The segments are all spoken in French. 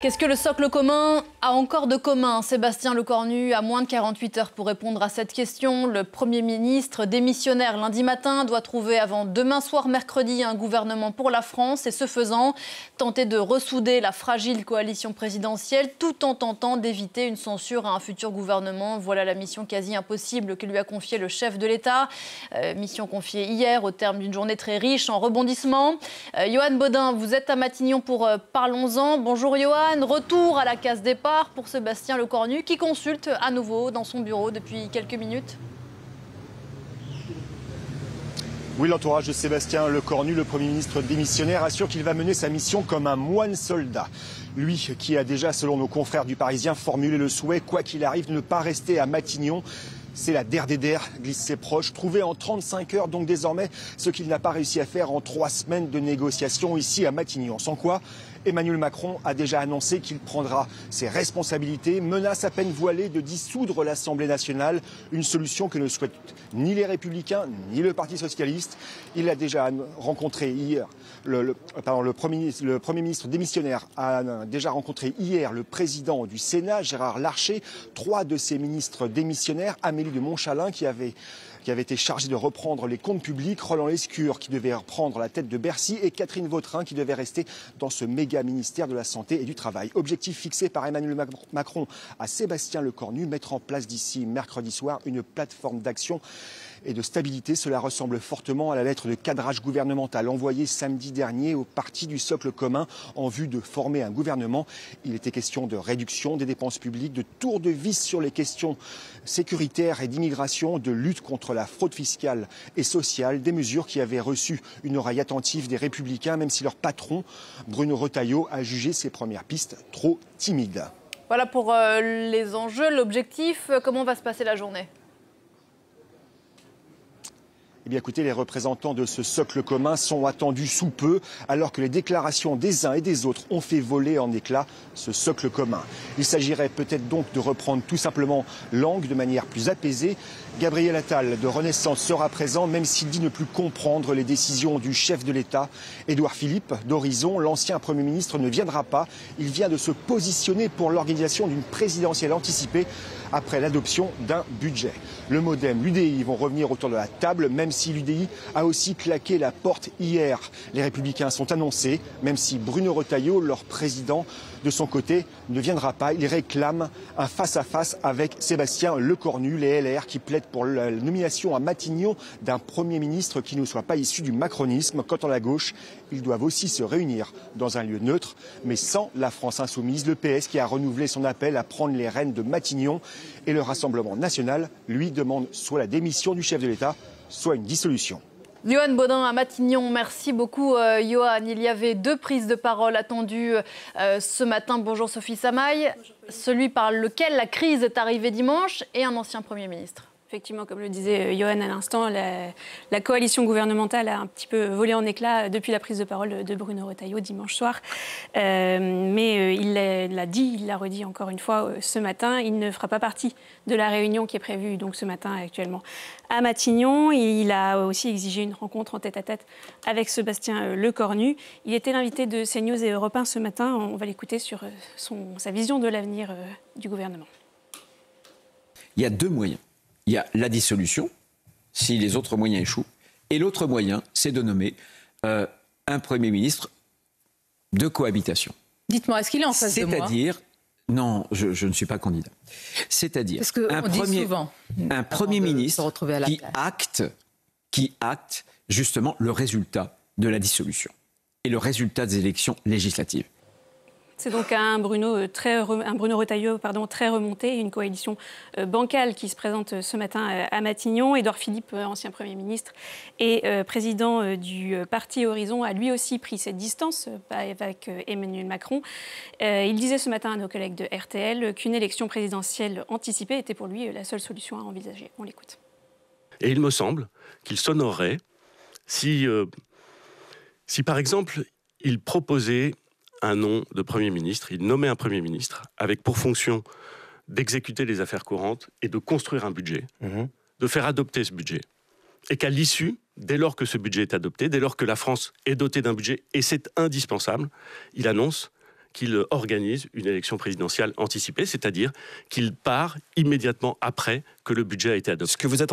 Qu'est-ce que le socle commun a encore de commun? Sébastien Lecornu a moins de 48 heures pour répondre à cette question. Le Premier ministre démissionnaire lundi matin doit trouver avant demain soir mercredi un gouvernement pour la France et ce faisant tenter de ressouder la fragile coalition présidentielle tout en tentant d'éviter une censure à un futur gouvernement. Voilà la mission quasi impossible que lui a confiée le chef de l'État. Mission confiée hier au terme d'une journée très riche en rebondissements. Johan Bodin, vous êtes à Matignon pour Parlons-en. Bonjour Johan. Retour à la case départ pour Sébastien Lecornu qui consulte à nouveau dans son bureau depuis quelques minutes. Oui, l'entourage de Sébastien Lecornu, le Premier ministre démissionnaire, assure qu'il va mener sa mission comme un moine soldat. Lui qui a déjà, selon nos confrères du Parisien, formulé le souhait, quoi qu'il arrive, de ne pas rester à Matignon. C'est la der, glissent ses proches, trouvé en 35 heures, donc désormais ce qu'il n'a pas réussi à faire en 3 semaines de négociations ici à Matignon. Sans quoi, Emmanuel Macron a déjà annoncé qu'il prendra ses responsabilités, menace à peine voilée de dissoudre l'Assemblée nationale, une solution que ne souhaitent ni les Républicains ni le Parti socialiste. Il a déjà rencontré hier, le Premier ministre démissionnaire a déjà rencontré hier le président du Sénat, Gérard Larcher, 3 de ses ministres démissionnaires, Amélie de Montchalin qui avait été chargée de reprendre les comptes publics, Roland Lescure qui devait reprendre la tête de Bercy et Catherine Vautrin qui devait rester dans ce méga ministère de la Santé et du Travail. Objectif fixé par Emmanuel Macron à Sébastien Lecornu, mettre en place d'ici mercredi soir une plateforme d'action et de stabilité. Cela ressemble fortement à la lettre de cadrage gouvernemental envoyée samedi dernier au parti du socle commun en vue de former un gouvernement. Il était question de réduction des dépenses publiques, de tour de vis sur les questions sécuritaires et d'immigration, de lutte contre la fraude fiscale et sociale, des mesures qui avaient reçu une oreille attentive des Républicains, même si leur patron, Bruno Retailleau, a jugé ces premières pistes trop timides. Voilà pour les enjeux, l'objectif. Comment va se passer la journée ? Eh bien, écoutez, les représentants de ce socle commun sont attendus sous peu, alors que les déclarations des uns et des autres ont fait voler en éclats ce socle commun. Il s'agirait peut-être donc de reprendre tout simplement langue de manière plus apaisée. Gabriel Attal de Renaissance sera présent, même s'il dit ne plus comprendre les décisions du chef de l'État. Édouard Philippe d'Horizon, l'ancien Premier ministre, ne viendra pas. Il vient de se positionner pour l'organisation d'une présidentielle anticipée après l'adoption d'un budget. Le MoDem, l'UDI vont revenir autour de la table, même si l'UDI a aussi claqué la porte hier. Les Républicains sont annoncés, même si Bruno Retailleau, leur président, de son côté, ne viendra pas. Il réclame un face-à-face avec Sébastien Lecornu, les LR qui plaident pour la nomination à Matignon d'un Premier ministre qui ne soit pas issu du macronisme. Quant à la gauche, ils doivent aussi se réunir dans un lieu neutre, mais sans la France insoumise. Le PS qui a renouvelé son appel à prendre les rênes de Matignon et le Rassemblement national, lui, demande soit la démission du chef de l'État, soit une dissolution. Johan Bodin à Matignon, merci beaucoup Johan. Il y avait 2 prises de parole attendues ce matin. Bonjour Sophie Samaï. Celui par lequel la crise est arrivée dimanche et un ancien Premier ministre. Effectivement, comme le disait Johan à l'instant, la coalition gouvernementale a un petit peu volé en éclats depuis la prise de parole de Bruno Retailleau dimanche soir. Mais il l'a dit, il l'a redit encore une fois ce matin, il ne fera pas partie de la réunion qui est prévue donc ce matin actuellement à Matignon. Il a aussi exigé une rencontre en tête-à-tête avec Sébastien Lecornu. Il était l'invité de CNews et Europe 1 ce matin. On va l'écouter sur sa vision de l'avenir du gouvernement. Il y a 2 moyens. Il y a la dissolution, si les autres moyens échouent. Et l'autre moyen, c'est de nommer un Premier ministre de cohabitation. Dites-moi, est-ce qu'il est en face de moi ? C'est-à-dire, non, je ne suis pas candidat. C'est-à-dire un Premier ministre qui acte justement le résultat de la dissolution et le résultat des élections législatives. C'est donc un Bruno Retailleau très remonté, une coalition bancale qui se présente ce matin à Matignon. Édouard Philippe, ancien Premier ministre et président du parti Horizon, a lui aussi pris cette distance avec Emmanuel Macron. Il disait ce matin à nos collègues de RTL qu'une élection présidentielle anticipée était pour lui la seule solution à envisager. On l'écoute. Et il me semble qu'il s'honorerait si par exemple, il proposait un nom de Premier ministre, il nommait un Premier ministre avec pour fonction d'exécuter les affaires courantes et de construire un budget, de faire adopter ce budget. Et qu'à l'issue, dès lors que ce budget est adopté, dès lors que la France est dotée d'un budget, et c'est indispensable, il annonce qu'il organise une élection présidentielle anticipée, c'est-à-dire qu'il part immédiatement après que le budget a été adopté. Ce que vous êtes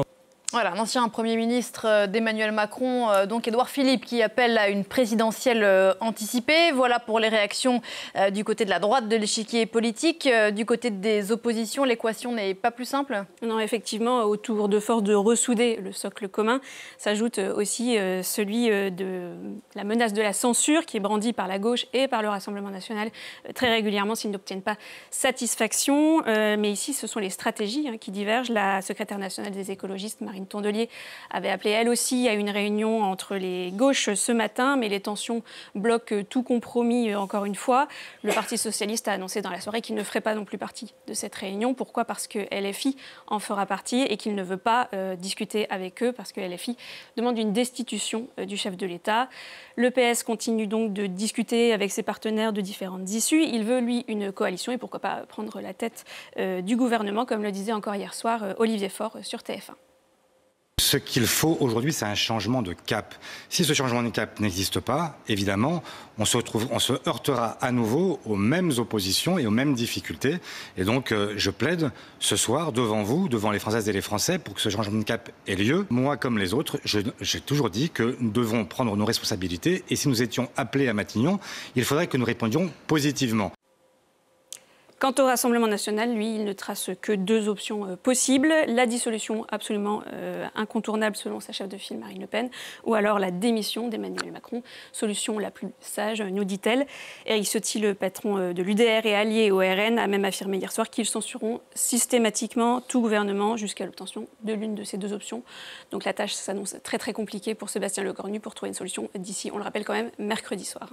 Voilà, l'ancien Premier ministre d'Emmanuel Macron, donc Édouard Philippe, qui appelle à une présidentielle anticipée. Voilà pour les réactions du côté de la droite de l'échiquier politique. Du côté des oppositions, l'équation n'est pas plus simple ? Non, effectivement, autour de force de ressouder le socle commun, s'ajoute aussi celui de la menace de la censure qui est brandie par la gauche et par le Rassemblement national très régulièrement s'ils n'obtiennent pas satisfaction. Mais ici, ce sont les stratégies qui divergent. La secrétaire nationale des écologistes, Marine Tondelier, avait appelé elle aussi à une réunion entre les gauches ce matin, mais les tensions bloquent tout compromis encore une fois. Le Parti socialiste a annoncé dans la soirée qu'il ne ferait pas non plus partie de cette réunion. Pourquoi ? Parce que LFI en fera partie et qu'il ne veut pas discuter avec eux parce que LFI demande une destitution du chef de l'État. Le PS continue donc de discuter avec ses partenaires de différentes issues. Il veut, lui, une coalition et pourquoi pas prendre la tête du gouvernement, comme le disait encore hier soir Olivier Faure sur TF1. Ce qu'il faut aujourd'hui, c'est un changement de cap. Si ce changement de cap n'existe pas, évidemment, on se heurtera à nouveau aux mêmes oppositions et aux mêmes difficultés. Et donc, je plaide ce soir devant vous, devant les Françaises et les Français, pour que ce changement de cap ait lieu. Moi, comme les autres, j'ai toujours dit que nous devons prendre nos responsabilités. Et si nous étions appelés à Matignon, il faudrait que nous répondions positivement. Quant au Rassemblement national, lui, il ne trace que deux options possibles. La dissolution absolument incontournable selon sa chef de file Marine Le Pen, ou alors la démission d'Emmanuel Macron, solution la plus sage, nous dit-elle. Éric Ciotti, le patron de l'UDR et allié au RN, a même affirmé hier soir qu'ils censureront systématiquement tout gouvernement jusqu'à l'obtention de l'une de ces deux options. Donc la tâche s'annonce très très compliquée pour Sébastien Lecornu pour trouver une solution d'ici, on le rappelle quand même, mercredi soir.